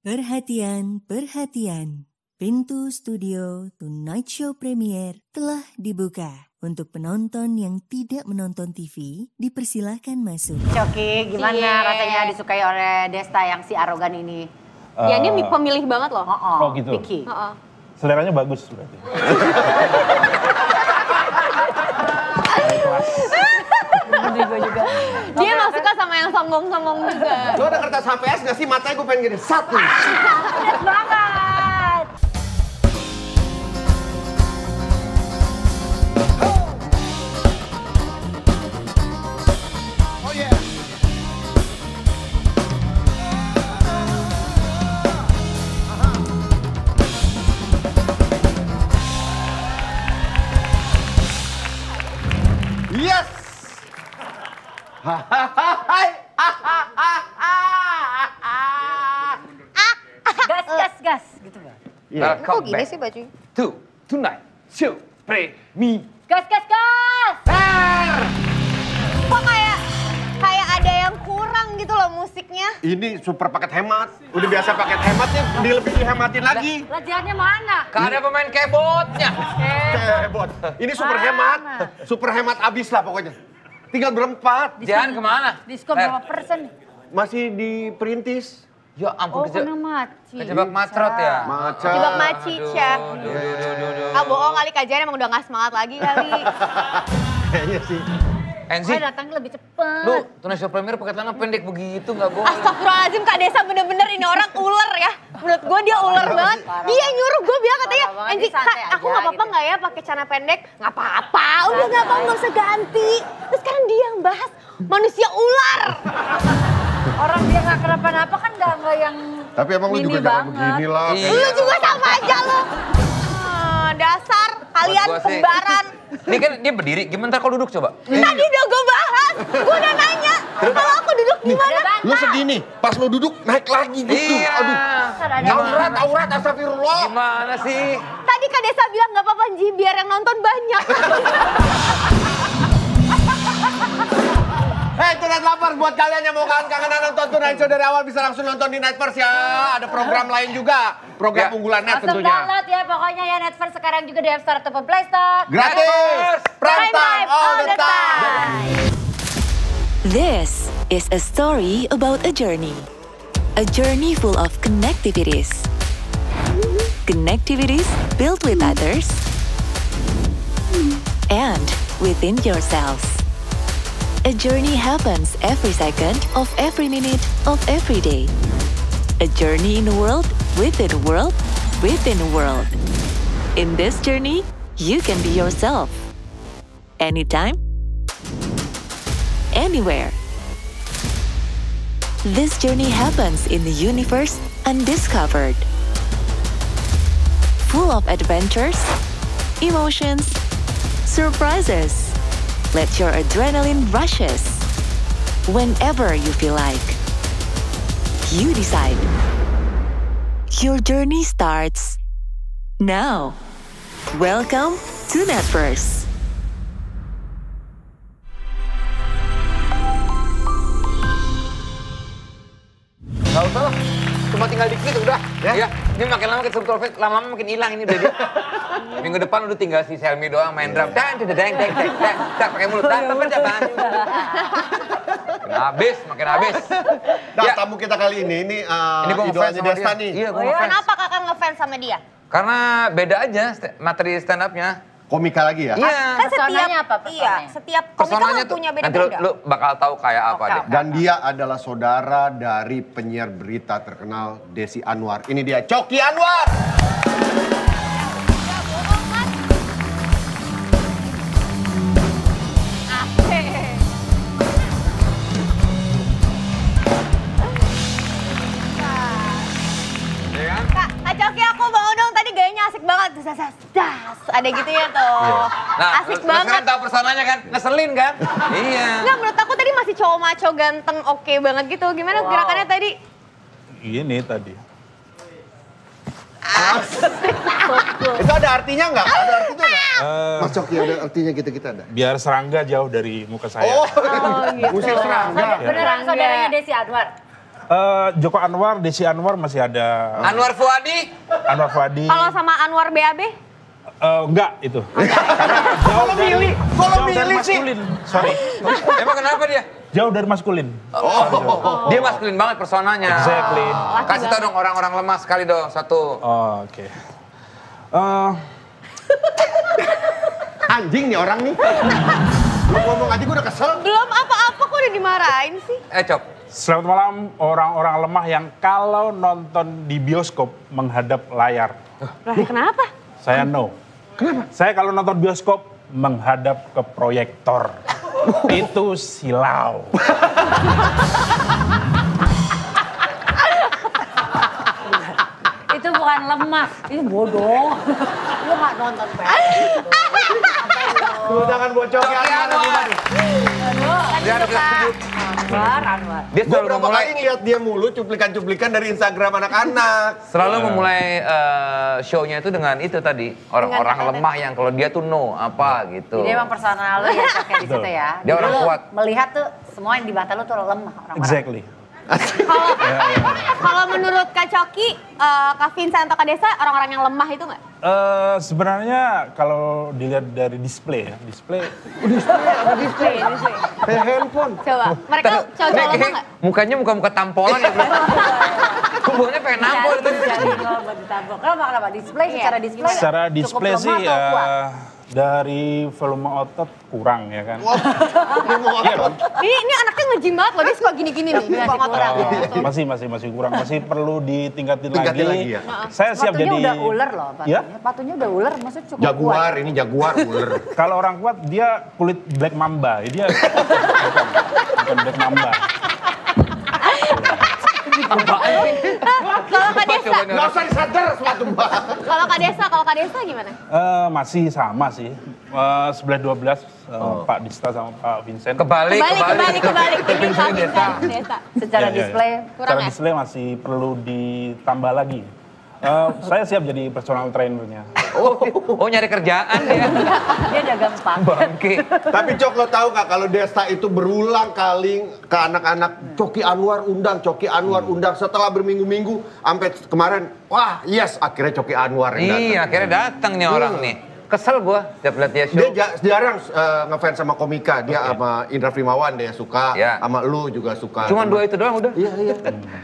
Perhatian, perhatian. Pintu studio Tonight Show Premier telah dibuka. Untuk penonton yang tidak menonton TV, dipersilahkan masuk. Coki, gimana rasanya disukai oleh Desta yang si arogan ini? Ya ini pemilih banget loh. Oh gitu. Vicky. Seleranya bagus berarti. Dia gak suka sama yang sombong-sombong juga. Lo ada kertas HPS gak sih? Matanya gue pengen gini, satu. Pedas banget. Oh yeah. Yes! Gas. Gitu gak? Kok gini sih baju? To Tonight Show Premier. Gas. Kok kayak ada yang kurang gitu loh musiknya. Ini super paket hemat. Udah biasa paket hemat nih, lebih dihematin lagi. Lajarnya mana? Gak ada pemain keyboardnya. Bot. Ini super hemat. Super hemat abis lah pokoknya. Tinggal berempat. Jangan kemana? Diskon berapa persen? Masih diperintis. Ya ampun, Kena mati. kejebak macrot ya? Macet. Jebak maci, Chef. Bohong kali kajian emang udah gak semangat lagi kali. Kayaknya sih. Enzi, Datangnya lebih cepet. lu Tonight Show Premier pakai celana pendek begitu gak boleh. Astagfirullahaladzim, Kak Desa bener-bener ini orang ular ya. Menurut gue dia ular banget. Dia nyuruh gue bilang katanya, Parah banget, Enzi, dia santai Kak, aku aja gak apa-apa gitu. gak ya pakai celana pendek? Gak apa-apa, udah gak apa-apa gak usah ganti. Terus sekarang dia yang bahas manusia ular. Orang dia gak kenapa-napa kan gak yang Tapi emang lu juga mini jangan banget. begini lah. Iya. Lu juga sama aja lu. Dasar kalian Buat gua sih. kembaran. Ini kan dia berdiri, gimana ntar kalau duduk coba? Tadi udah gue bahas, gue udah nanya. Kalau aku duduk gimana? Lu sedih nih, pas lu duduk naik lagi gitu. Iya. Aduh. Aurat, astagfirullah. Gimana sih? Tadi Kak Desa bilang gak apa-apa Ji, biar yang nonton banyak. Hey, Tonight Lovers, buat kalian yang mau kangen-kangenan nonton Tonight Show dari awal bisa langsung nonton di Netverse ya. Ada program lain juga, program Ya. unggulannya Langsung tentunya. download ya pokoknya ya Netverse sekarang juga di App Store ataupun Play Store. Gratis, prime time all the time. This is a story about a journey. A journey full of connectivities. Connectivities built with others and within yourselves. A journey happens every second of every minute of every day. A journey in a world within a world within a world. In this journey, you can be yourself. Anytime, anywhere. This journey happens in the universe undiscovered. Full of adventures, emotions, surprises. Let your adrenaline rushes. Whenever you feel like. You decide. Your journey starts now. Welcome to Netverse. Gak usah lah, cuma tinggal dikit udah. Ya, ini makin lama kita subtrofit, lama-lama makin hilang ini udah dia. Minggu depan udah tinggal si Selmi doang main drum. Dang, pakai mulut. Tapi jangan. Makin habis. Nah, Ya. tamu kita kali ini Ini gue ngefans idolanya sama Desta dia. nih. Iya, gue ngefans. Kenapa kakak ngefans sama dia? Karena beda aja materi stand up-nya. Komika lagi ya? Iya. Kan Personanya apa, Iya, personanya? setiap komika Personanya kan tuh punya nanti beda-beda. lu bakal tahu kayak apa deh. Dan dia adalah saudara dari penyiar berita terkenal Desi Anwar. Ini dia, Coki Anwar. Kak Coki aku mau dong, tadi gayanya asik banget. Das, ada gitu ya tuh. Nah, Asik lu banget. sekarang tahu personanya kan? Ngeselin kan? Iya. Enggak, menurut aku tadi masih cowok maco ganteng oke banget gitu. Gimana gerakannya tadi? Ini tadi. Itu ada artinya nggak? Ada artinya nggak? Mas Coki ada artinya gitu-gitu ada? Biar serangga jauh dari muka saya. Oh, musik serangga. Beneran saudaranya Desi Anwar? Joko Anwar, Desi Anwar masih ada. Anwar Fuadi. Anwar Fuadi. Kalau sama Anwar BAB? Enggak itu. Kalau milih sih. Maskulin. Sorry. Emang kenapa dia? Jauh dari maskulin. Dia maskulin banget personanya. Exactly. Kasih tau dong orang-orang lemah sekali dong, satu. Oh, oke. Anjing nih orang nih. Lu ngomong aja gue udah kesel. Belum apa-apa kok udah dimarahin sih. Cok. Selamat malam orang-orang lemah yang kalau nonton di bioskop menghadap layar. Lah kenapa? Saya no. Kenapa? Saya kalau nonton bioskop menghadap ke proyektor. Itu silau. Itu bukan lemah, itu bodoh. Lu nggak nonton Tepuk tangan buat Coki Anwar. Dia ada setuju. Anwar. Dia Gue selalu berapa memulai, kali ngeliat dia mulu cuplikan-cuplikan dari Instagram anak-anak. selalu memulai show-nya itu dengan itu tadi. Orang-orang lemah yang kalau dia tuh no, apa gitu. Jadi emang personal lu ya Cok ya di situ ya. Dia orang Jadi lu kuat. Melihat tuh semua yang di mata lu tuh lemah orang-orang. Exactly. Kalau menurut Kak Coki, Kak Vincent atau Kak Desa, orang-orang yang lemah itu nggak? Sebenarnya kalau dilihat dari display ya, display Display. Kayak handphone. Coba, mereka cowok-cowok lemah nggak? Mukanya muka-muka tampolan ya. Kubunya pengen nampol itu. Kenapa? Display secara display. secara cukup display lemah sih atau kuat? dari volume otot kurang ya kan. Ini anaknya nge-gym banget loh, dia suka gini-gini nih. Suka ngotot. Masih kurang, masih perlu ditingkatin Tingkatin lagi. lagi ya? Saya siap Sepatunya jadi. udah ular loh. Ya? Sepatunya udah ular, maksudnya cukup Jaguar, kuat. ini jaguar ular. Kalau orang kuat dia kulit black mamba, dia bukan black mamba. Kalau Kak Desa, Gak usah disadar sepatu mbak. kalau Kak Desa gimana? Masih sama sih. 11-12 Pak Dista sama Pak Vincent. Kebalik. Ini Kak Vincent, Desa. Secara Ya. display. Kurang Secara ya? display masih perlu ditambah lagi. Saya siap jadi personal trainernya. Oh nyari kerjaan dia. Dia dagang pangkat. Bangke. Tapi Cok, lo tahu nggak kalau Desta itu berulang kali ke anak-anak Coki Anwar undang setelah berminggu-minggu sampai kemarin, wah yes akhirnya Coki Anwar yang datang. Iya, akhirnya datang nih orang nih. Kesel gua setiap lihat dia show. Dia jarang ngefans sama komika, dia sama Indra Primawan dia suka, Ya. sama lu juga suka. Cuman dua itu doang udah. Iya.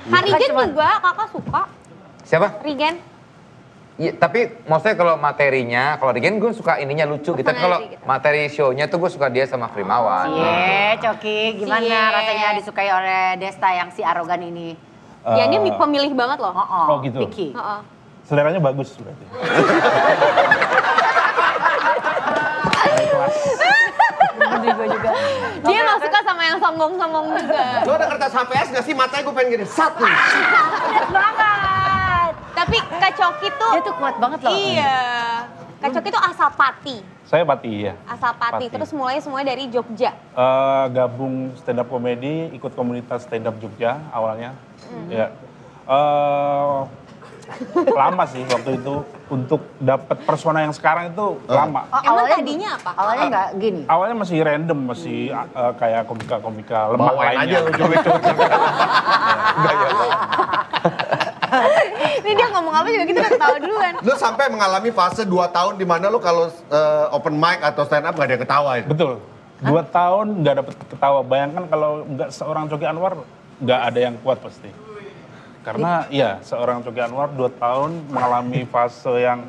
Harigen juga kakak suka. Siapa? Rigen. Iya, tapi maksudnya kalau materinya, kalau Regen gue suka ininya lucu gitu. Tapi kalau Personality gitu. materi show-nya tuh gue suka dia sama Primawan. Cie, Coki, gimana Cie. rasanya disukai oleh Desta yang si arogan ini? Ya dia pemilih banget loh. Oh, gitu. Picky. Heeh. Seleranya bagus berarti. Gue juga. Dia nggak suka sama yang sombong-sombong juga. Lo ada kertas HPS gak sih? Matanya gue pengen gini, satu. Banget. Tapi Kak Coki tuh. Dia tuh kuat banget loh. Iya. Kak Coki tuh asal Pati. Saya Pati ya. Asal Pati. Pati. Terus mulai semuanya dari Jogja. Gabung stand up comedy, ikut komunitas stand up Jogja awalnya. Ya. Lama sih waktu itu untuk dapat persona yang sekarang itu lama. Emang tadinya apa? Awalnya nggak gini. Awalnya masih random, masih kayak komika-komika lemah Bawain lainnya. aja lo coba-coba. Ini dia ngomong apa juga kita udah ketawa duluan. Lo sampai mengalami fase 2 tahun di mana lo kalau open mic atau stand up gak ada yang ketawa itu. Betul. 2 tahun nggak dapet ketawa. Bayangkan kalau nggak seorang Coki Anwar nggak ada yang kuat pasti. Karena ya seorang Coki Anwar 2 tahun mengalami fase yang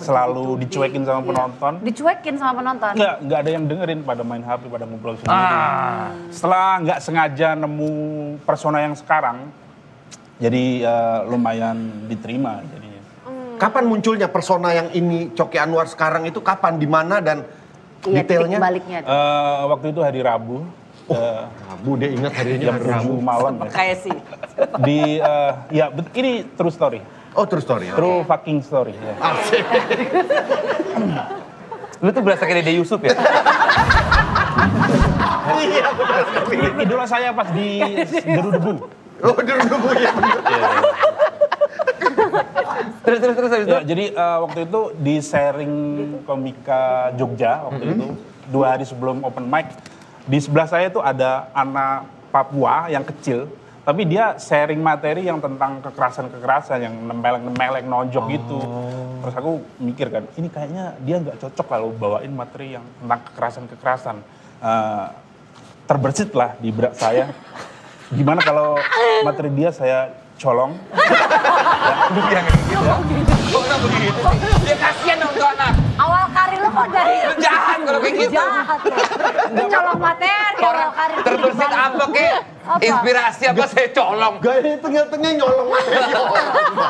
selalu dicuekin sama penonton. Dicuekin sama penonton. Nggak ada yang dengerin, pada main HP, pada ngobrol sendiri. Setelah nggak sengaja nemu persona yang sekarang, jadi lumayan diterima jadinya. Kapan munculnya persona yang ini Coki Anwar sekarang itu kapan, di mana dan Iya, detailnya? titik baliknya tuh. Waktu itu hari Rabu, Rabu dia ingat harinya jam hari 7 Rabu. malam ya. Kayak sih. Di, ini true story. Oh true story. True fucking story. Ya. Asik. Lu tuh berasa kayak Dede Yusuf ya? Iya benar sekali. Idola saya pas di Deru-Debu. Oh dulu ya. Terus habis itu. Ya, jadi waktu itu di sharing komika Jogja waktu itu 2 hari sebelum open mic, di sebelah saya itu ada anak Papua yang kecil Tapi dia sharing materi yang tentang kekerasan-kekerasan, yang nempeleng-nempeleng, nonjok gitu. Terus aku mikir kan, ini kayaknya dia nggak cocok kalau bawain materi yang tentang kekerasan-kekerasan. Terbersit lah di benak saya. Gimana kalau materi dia saya colong? Kok begitu sih? Dia kasihan dong tuh anak. Awal karir lo kok dari... Lu jahat kalau kayak gitu. Jahat lo. Lu colong materi awal karir. Terbersit apa kek? Inspirasi apa saya colong? Gaya tengah-tengah nyolong materi orang.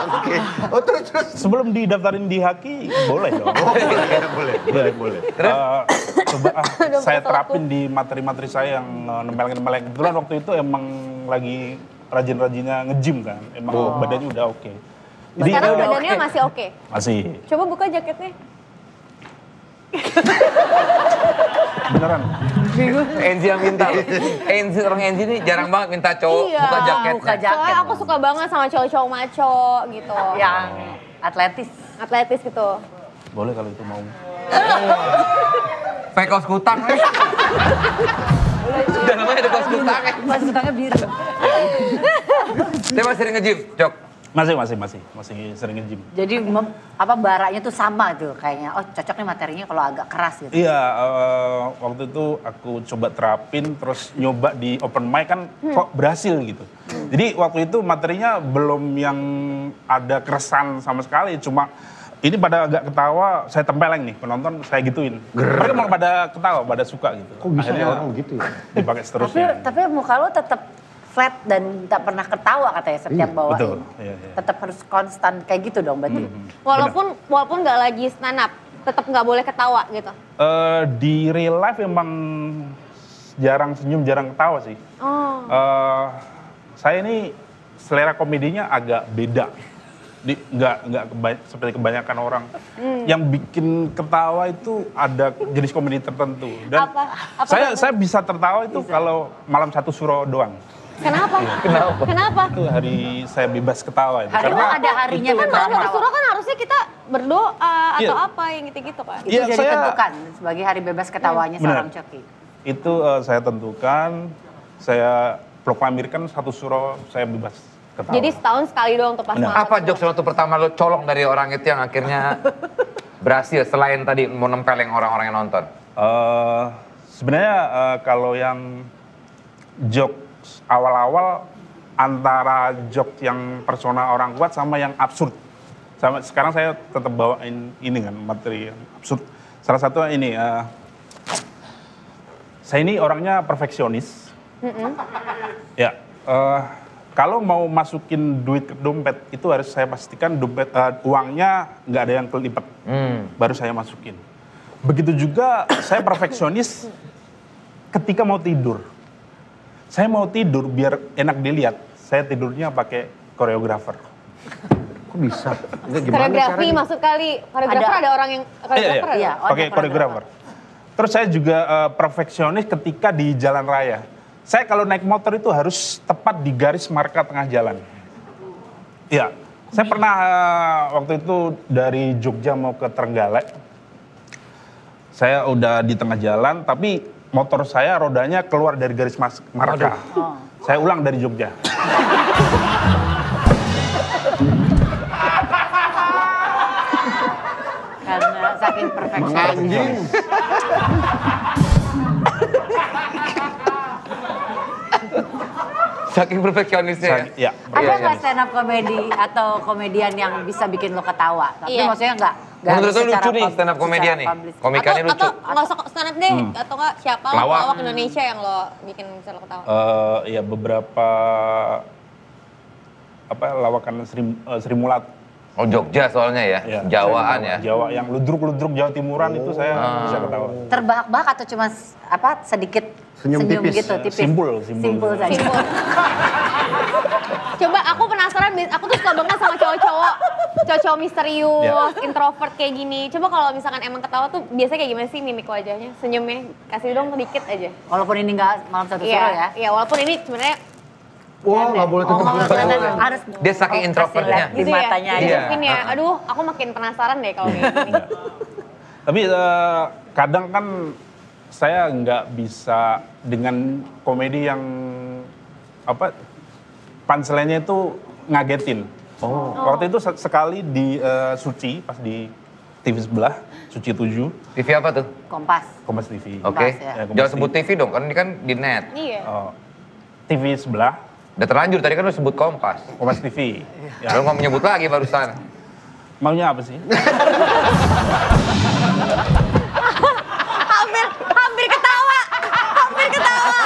Oke. Oh terus. Sebelum didaftarin di Haki, boleh dong. Boleh. Coba saya terapin di materi-materi saya yang nempeleng-nempeleng. Kebetulan waktu itu emang lagi rajin-rajinnya nge-gym kan. Emang badannya udah oke. Jadi, Sekarang badannya masih oke. Masih. Coba buka jaketnya. Beneran. Enzi yang minta. Orang Enzi ini jarang banget minta cowok buka jaketnya. buka jaket. Soalnya aku suka banget sama cowok-cowok maco gitu. Yang atletis. Atletis gitu. Boleh kalau itu mau. Pakai kaos kutang. Sudah namanya ada kaos kutang. Pas sukanya biru. Dia masih sering nge-gym, Jok. Masih sering nge-gym. Jadi baranya tuh sama tuh kayaknya. Oh cocok nih materinya kalau agak keras gitu. Iya, waktu itu aku coba terapin, terus nyoba di open mic kan kok berhasil gitu. Jadi waktu itu materinya belum yang ada keresan sama sekali, cuma ini pada agak ketawa, saya tempeleng nih, penonton saya gituin. Mereka malah pada ketawa, pada suka gitu. Kok bisa Akhirnya orang begitu ya? dipakai seterusnya. Tapi muka lo tetap flat dan tak pernah ketawa katanya setiap bawain. betul, iya. Tetap harus konstan kayak gitu dong berarti. Walaupun nggak lagi stand up, tetap nggak boleh ketawa gitu. Di real life emang jarang senyum, jarang ketawa sih. Oh. Saya ini selera komedinya agak beda. Nggak seperti kebanyakan orang. Yang bikin ketawa itu ada jenis komedi tertentu. Dan Apa saya bisa tertawa itu kalau malam satu suro doang. Kenapa? Kenapa? Itu hari saya bebas ketawa itu. Emang ada harinya Kan bebas kalau ketawa? suruh kan harusnya kita berdoa atau Iya. apa yang gitu-gitu kan. Itu Iya, jadi saya- tentukan sebagai hari bebas ketawanya seorang Benar. Coki. Itu saya tentukan, saya proklamirkan satu suro saya bebas ketawa. Jadi setahun sekali doang tuh pas Benar. malam Apa suruh. jokes waktu pertama lo colong dari orang itu yang akhirnya berhasil selain tadi mau nempeleng orang-orang yang nonton? Sebenarnya kalau yang jokes awal-awal antara jokes yang persona orang kuat sama yang absurd. Sekarang saya tetap bawain ini kan materi yang absurd. Salah satu ini, saya ini orangnya perfeksionis. Ya, kalau mau masukin duit ke dompet itu harus saya pastikan uangnya nggak ada yang kelipet, baru saya masukin. Begitu juga saya perfeksionis ketika mau tidur. Saya mau tidur biar enak dilihat, saya tidurnya pakai koreografer. Kok bisa? Ini gimana Koreografi caranya? maksud kali. Koreografer ada orang yang koreografer ada? Iya. Pakai koreografer. Terus saya juga perfeksionis ketika di jalan raya. Saya kalau naik motor itu harus tepat di garis marka tengah jalan. Iya, saya pernah waktu itu dari Jogja mau ke Trenggalek. Saya udah di tengah jalan, tapi motor saya rodanya keluar dari garis marka. Saya ulang dari Jogja. Karena saking perfeksionis. Anjing. Saking perfeksionisnya ya? Ya, Ada nggak stand up komedi atau komedian yang bisa bikin lo ketawa? Tapi Iya. maksudnya nggak Menurut harus lo secara lucu nih stand up komedian secara nih? publish. Komikannya lucu. Atau nggak usah stand up deh, atau nggak siapa Lawak. lawak Indonesia yang lo bikin bisa lo ketawa. Ya beberapa lawakan Sri Mulat. Oh Jogja soalnya ya, Ya, Jawaan ya. Jawa yang ludruk-ludruk Jawa Timuran itu saya bisa ketawa. Terbahak-bahak atau cuma sedikit Senyum tipis. gitu, tipis. Simpul. Simpul saja. Simpul. Coba aku penasaran, aku tuh suka banget sama cowok-cowok misterius, introvert kayak gini. Coba kalau misalkan emang ketawa tuh biasanya kayak gimana sih mimik wajahnya, senyumnya? Kasih dong sedikit aja. Walaupun ini nggak malam satu suro ya. Iya, walaupun ini sebenarnya Wah, nggak boleh tutup Oh, mata. karena harus Dia saking kasih introvertnya. lihat di gitu matanya ya. aja. Mungkin ya. Aduh, aku makin penasaran deh kalau kayak gini. Tapi kadang kan saya nggak bisa dengan komedi yang punchline-nya itu ngagetin. Waktu itu sekali di Suci, pas di TV sebelah, Suci 7, TV apa tuh? Kompas. Kompas TV. Oke. ya. Kompas Jangan TV. sebut TV dong, kan ini kan di net. Iya. TV sebelah, Udah terlanjur, tadi kan lu sebut Kompas. Kompas TV. Lu nggak menyebut lagi barusan. Maunya apa sih? Hampir ketawa. Hampir ketawa.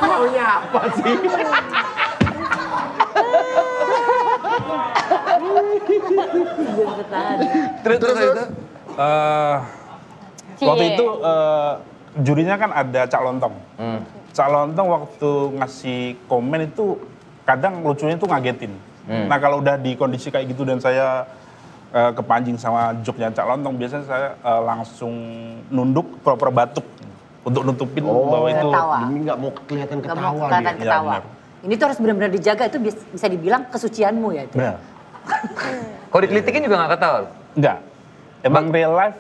Maunya apa sih? Terus itu? Waktu Cie. itu jurinya kan ada Cak Lontong. Cak Lontong waktu ngasih komen itu kadang lucunya tuh ngagetin. Nah kalau udah di kondisi kayak gitu dan saya kepancing sama joknya Cak Lontong, biasanya saya langsung nunduk pura-pura batuk untuk nutupin bahwa itu Ketawa. Demi nggak mau kelihatan Gak ketawa mau kelihatan dia. ketawa. benar. Ini tuh harus benar-benar dijaga, itu bisa dibilang kesucianmu ya itu. benar. Kalau dikelitikin juga nggak ketawa. Enggak. Emang real life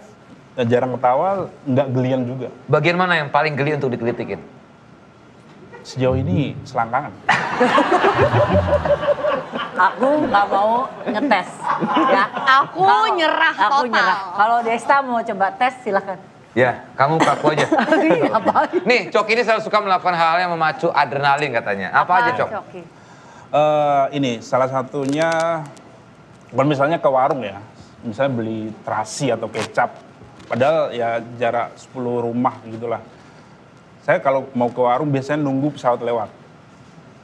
jarang ketawa, enggak gelian juga. Bagian mana yang paling geli untuk dikelitikin? Sejauh ini selangkangan. Aku nggak mau ngetes, ya. Aku nyerah Aku total. nyerah. Kalau Desta mau coba tes, silakan. Ya, kamu kaku aja. Apa? Nih, Cok ini selalu suka melakukan hal yang memacu adrenalin katanya. Apa aja, Cok? Coki? Ini salah satunya, kalau misalnya ke warung ya, misalnya beli terasi atau kecap, padahal ya jarak 10 rumah gitulah. Saya kalau mau ke warung biasanya nunggu pesawat lewat.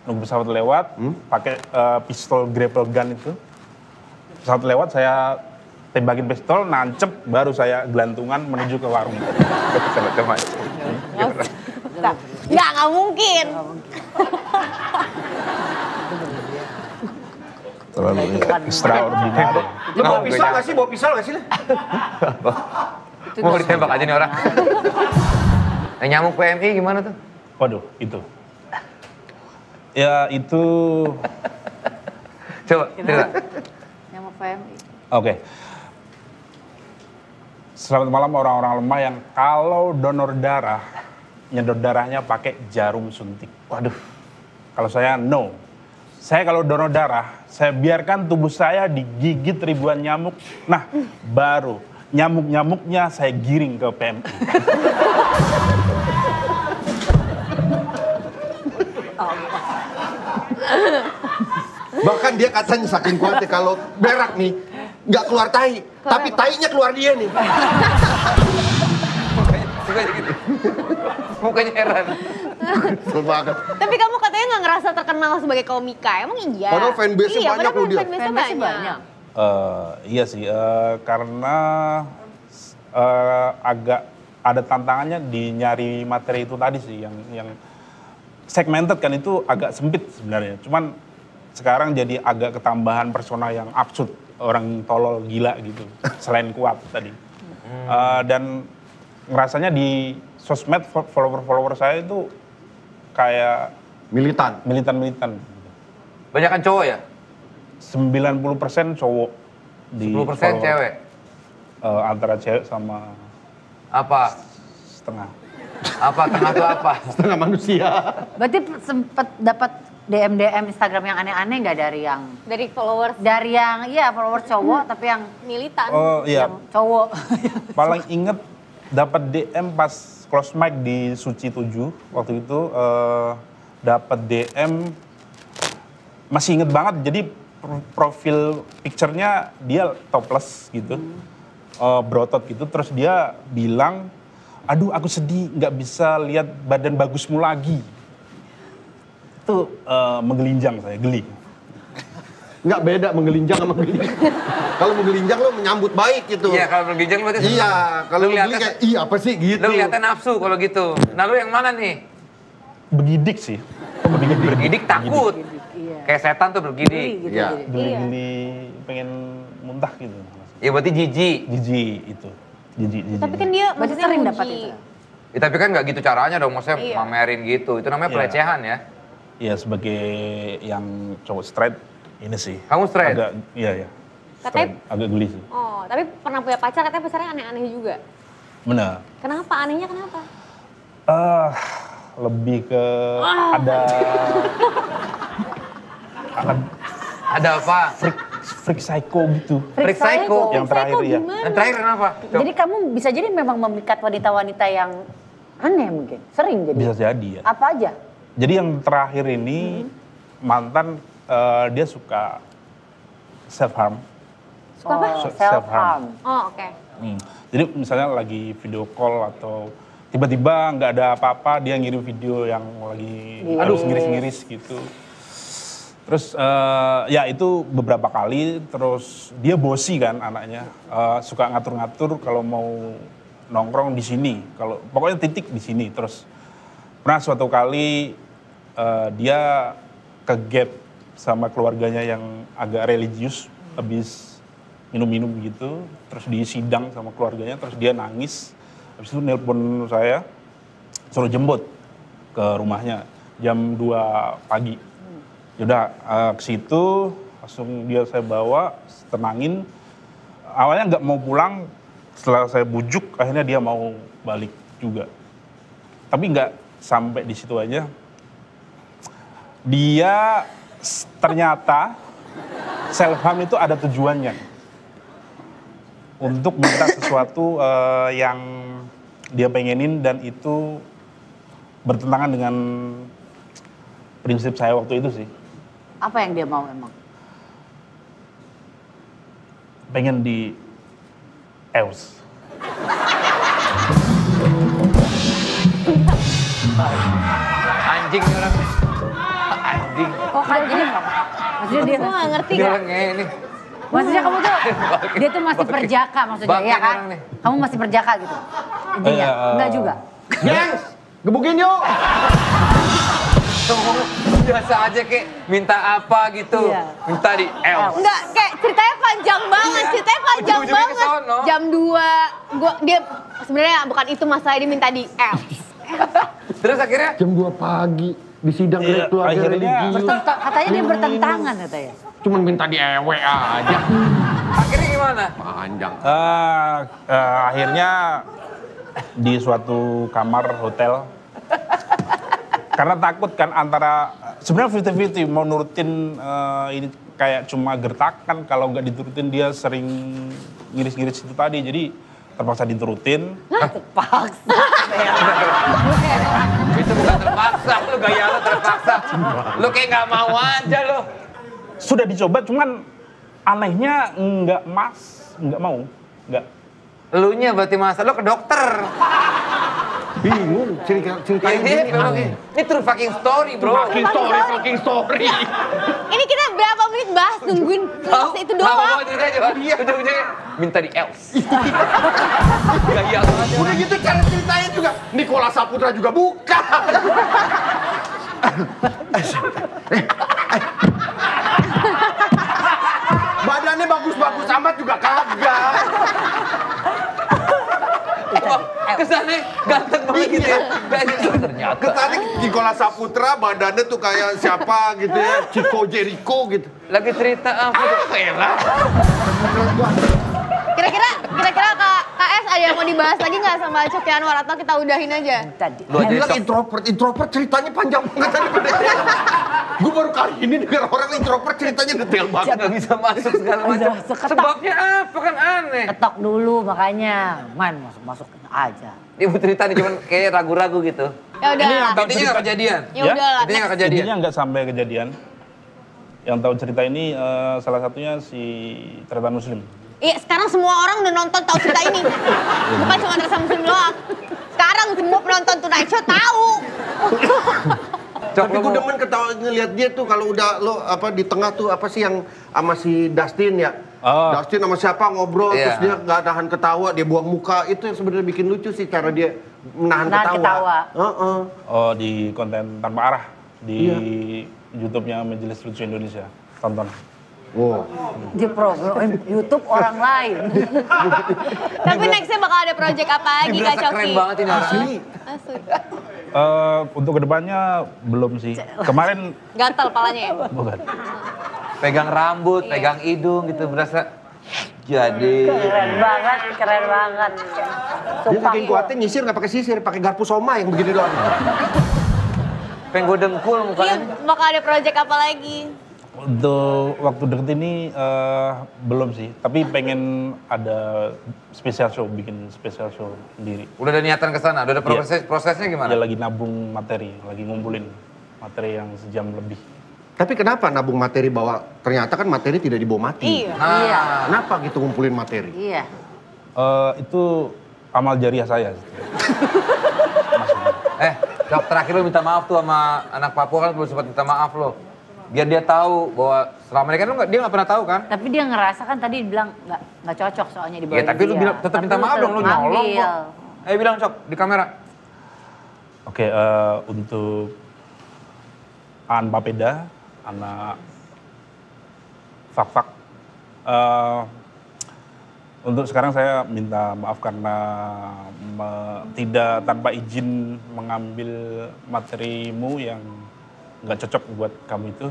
Nunggu pesawat lewat, pakai pistol grapple gun itu. Pesawat lewat, saya tembakin pistol, nancep, baru saya gelantungan menuju ke warung. Coba. Nggak mungkin. Terlalu extraordinary. Lu bawa pisau nggak sih? Bawa pisau nggak sih? Mau ditembak aja nih orang. Yang nyamuk PMI gimana tuh? Waduh, itu. Ya itu, Coba, cerita. Yang mau PMI. oke. Selamat malam orang-orang lemah yang kalau donor darah, nyedot darahnya pakai jarum suntik. Waduh, kalau saya no. Saya kalau donor darah, saya biarkan tubuh saya digigit ribuan nyamuk. Nah, baru nyamuk-nyamuknya saya giring ke PMI. Bahkan dia katanya saking kuatnya kalau berak nih, nggak keluar tai, tapi tainya keluar dia nih. Mukanya gitu. Mukanya heran. Betul banget. Tapi kamu katanya nggak ngerasa terkenal sebagai komika, emang iya? Padahal fanbase-nya Iya, banyak loh dia. fanbase-nya Fanbase-nya banyak. Iya sih, karena agak ada tantangannya di nyari materi itu tadi sih, yang segmented kan itu agak sempit sebenarnya. Cuman sekarang jadi agak ketambahan persona yang absurd, orang tolol gila gitu, selain kuat tadi. Dan ngerasanya di sosmed follower saya itu kayak Militan. militan-militan. Banyakan cowok ya? 90% cowok di 10% follower. cewek? Antara cewek sama Apa? setengah. Apa? Tengah tuh apa? Setengah manusia. Berarti sempet dapat DM Instagram yang aneh-aneh nggak dari yang Dari followers follower cowok tapi yang militan. Oh iya, yang cowok. paling inget dapat DM pas close mic di Suci 7 waktu itu, dapat DM masih inget banget, jadi profil picture-nya dia topless gitu, berotot gitu, terus dia bilang, aduh aku sedih nggak bisa lihat badan bagusmu lagi. Itu menggelinjang saya, geli. Nggak beda menggelinjang sama menggelinjang. Kalau menggelinjang lo menyambut baik gitu. Iya, kalau bergijang berarti seneng. Iya, kalau Lu beli lihatnya- kayak, iya apa sih gitu. Lu ngeliatnya nafsu kalau gitu. Nah lu yang mana nih? Begidik sih. Bergidik takut. Iya. Kayak setan tuh bergidik. Gitu, Iya. jadi. Geli-geli pengen muntah gitu. Ya berarti jijik. Jijik itu. Jijik. Tapi kan dia Berarti maksudnya sering muji. dapat itu. Ya, tapi kan nggak gitu caranya dong, maksudnya Iya. mamerin gitu. Itu namanya Iya. pelecehan ya. Ya sebagai yang cowok straight ini sih. Kamu straight? Agak, iya ya. Katanya, agak geli sih. oh, tapi pernah punya pacar, katanya pacarnya aneh-aneh juga. Bener. Kenapa? Anehnya kenapa? Lebih ke ada Ada apa? freak psycho gitu. Freak psycho. Yang terakhir ya. Yang terakhir kenapa? Jadi kamu bisa jadi memang memikat wanita-wanita yang aneh mungkin, sering jadi. Bisa jadi ya. Apa aja? Jadi yang terakhir ini mantan dia suka self harm. Suka apa? Self harm. Oh, oke. Jadi misalnya lagi video call atau tiba-tiba nggak ada apa-apa dia ngirim video yang lagi aduh ngiris-ngiris gitu. Terus ya itu beberapa kali, terus dia bosi kan anaknya, suka ngatur-ngatur kalau mau nongkrong di sini, kalau pokoknya titik di sini. Terus pernah suatu kali dia ke gap sama keluarganya yang agak religius, habis minum-minum gitu, terus disidang sama keluarganya, terus dia nangis, habis itu nelpon saya, suruh jemput ke rumahnya jam 2 pagi. Yaudah ke situ langsung saya bawa, tenangin. Awalnya nggak mau pulang, setelah saya bujuk akhirnya dia mau balik juga. Tapi nggak sampai di situ aja. Dia ternyata self harm itu ada tujuannya. Untuk minta sesuatu yang dia pengenin dan itu bertentangan dengan prinsip saya waktu itu sih. Apa yang dia mau emang? Pengen di EOS. Anjing nih orang. Anjing. Oh kan jadi maksudnya dia Gue gak ngerti Dia gak? orang ini. maksudnya kamu tuh dia tuh masih perjaka maksudnya Bangke ya kan? orang nih. Kamu masih perjaka gitu. Intinya enggak juga. Gengs, gebukin yuk. Biasa aja kayak minta apa gitu. Iya. Minta di EOS. Enggak, kayak ceritanya panjang banget, ceritanya panjang Ujung-ujungnya ke banget. sono. Jam 2, dia sebenarnya bukan itu masalah, dia minta di L. Terus akhirnya Jam 2 pagi di sidang Iya, keluarga akhirnya- religius. Katanya dia bertentangan katanya. Cuman minta di ewe aja. akhirnya gimana? Panjang. Akhirnya di suatu kamar hotel. Karena takut kan antara sebenarnya 50-50 mau nurutin ini kayak cuma gertakan, kalau nggak diturutin dia sering ngiris-ngiris itu tadi, jadi terpaksa diturutin. Paksa. Itu bukan terpaksa, lu gaya lu terpaksa. Lu kayak nggak mau aja lu. Sudah dicoba cuman anehnya nggak mau, nggak. Elunya berarti masa lu ke dokter. Bingung ceritanya Ini, gini. ini true fucking story, bro. Fucking story. Ini kita berapa menit bahas nungguin close itu Nggak doang. mau ceritanya coba. Ujung-ujungnya minta di EOS. Gaya lu aja. Udah gitu cara ceritanya juga. Nikola Saputra juga bukan. Badannya bagus-bagus amat juga kagak. Kesannya ganteng banget gitu ya. Ternyata. Kesannya Nikola Saputra badannya tuh kayak siapa gitu ya. Chico Jericho gitu. Lagi cerita apa tuh? Elah. Kira-kira KS ada yang mau dibahas lagi nggak sama Coki Anwar atau kita udahin aja? Tadi. Lu aja Bilang sok. introvert ceritanya panjang banget tadi. Gue baru kali ini dengar orang introvert ceritanya detail banget. Nggak bisa masuk segala macam. Seketak. Sebabnya apa kan aneh. Ketok dulu makanya. Masuk aja. Dia mau cerita nih cuman kayak ragu-ragu gitu. Ya udah. Intinya nggak kejadian. Ya udah lah. Intinya nggak kejadian. Intinya nggak sampai kejadian. Yang tahu cerita ini salah satunya si Tretan Muslim. Iya, sekarang semua orang udah nonton tahu cerita ini. Bukan cuma Tersa Muslim doang. Sekarang semua penonton Tonight Show tahu. Cok, Tapi gue demen ketawa ngeliat dia tuh kalau udah lo apa di tengah tuh apa sih yang sama si Dustin ya. Oh. Dustin sama siapa ngobrol Iya. terus dia nggak tahan ketawa, dia buang muka. Itu yang sebenarnya bikin lucu sih cara dia menahan Nahan ketawa. Heeh. Oh, di konten Tanpa Arah di YouTube-nya Majelis Lucu Indonesia. Tonton. Wow. Di program YouTube orang lain. Tapi nextnya bakal ada project apa lagi Ini Kak berasa Coki? keren banget ini orang. Asli. Asli. Untuk kedepannya belum sih. Kemarin Gatal palanya ya? bukan. Pegang rambut, pegang hidung gitu berasa Jadi. Keren banget, keren banget. Dia saking kuatnya nyisir nggak pakai sisir, pakai garpu soma yang begini doang. Pengen gue dengkul Iya, mukanya. bakal ada project apa lagi? Untuk waktu deket ini belum sih, tapi pengen ada special show, bikin special show sendiri. Udah ada niatan ke sana, udah ada prosesnya Dia gimana? lagi nabung materi, lagi ngumpulin materi yang sejam lebih. Tapi kenapa nabung materi bahwa ternyata kan materi tidak dibawa mati? Iya. Iya. Kenapa gitu ngumpulin materi? Iya. Itu amal jariah saya. Dok, terakhir lu minta maaf tuh sama anak Papua kan belum sempat minta maaf lo. Biar dia tahu bahwa selama ini kan dia nggak pernah tahu kan? Tapi dia ngerasa kan tadi bilang nggak cocok soalnya di bawah Iya, tapi lu bilang tetap minta maaf dong, lu nyolong kok. Ayo bilang, Cok, di kamera. Oke, untuk Aan Papeda, anak Fak-Fak. Untuk sekarang saya minta maaf karena tidak tanpa izin mengambil materimu yang nggak cocok buat kamu itu.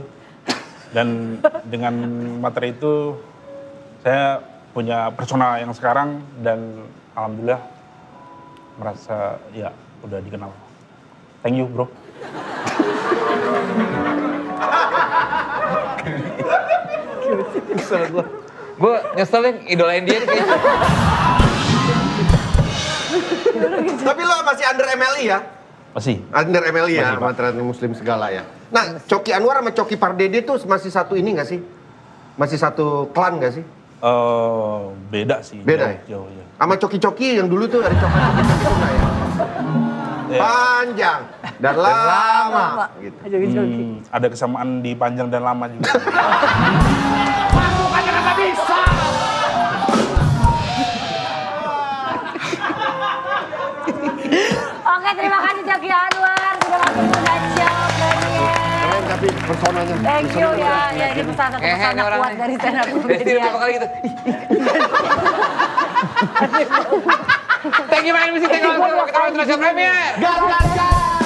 Dan dengan materi itu saya punya persona yang sekarang dan alhamdulillah merasa ya udah dikenal. Thank you bro. Gue nyeselin idolain dia nih kayaknya. Tapi lo masih under MLI ya? Masih. Under MLI ya, Masih, Pak. sama Trans Muslim segala ya. Nah, Coki Anwar sama Coki Pardede tuh masih satu ini nggak sih? Masih satu klan nggak sih? Beda sih. Beda ya? Jauh, ya. Sama Coki-Coki yang dulu tuh ada Coki-Coki itu nggak ya? Ya. Panjang dan lama. Gitu. Ada kesamaan di panjang dan lama juga. Oke, terima kasih Coki Anwar sudah masuk Muda Show. Keren tapi personanya. Thank you ya, ya ini pesan satu Hehe, pesan ini orang kuat nih. dari stand up Desti comedian. berapa kali gitu. Thank you main musik, thank you. Kita Indonesia Premier. Gas, gas, gas!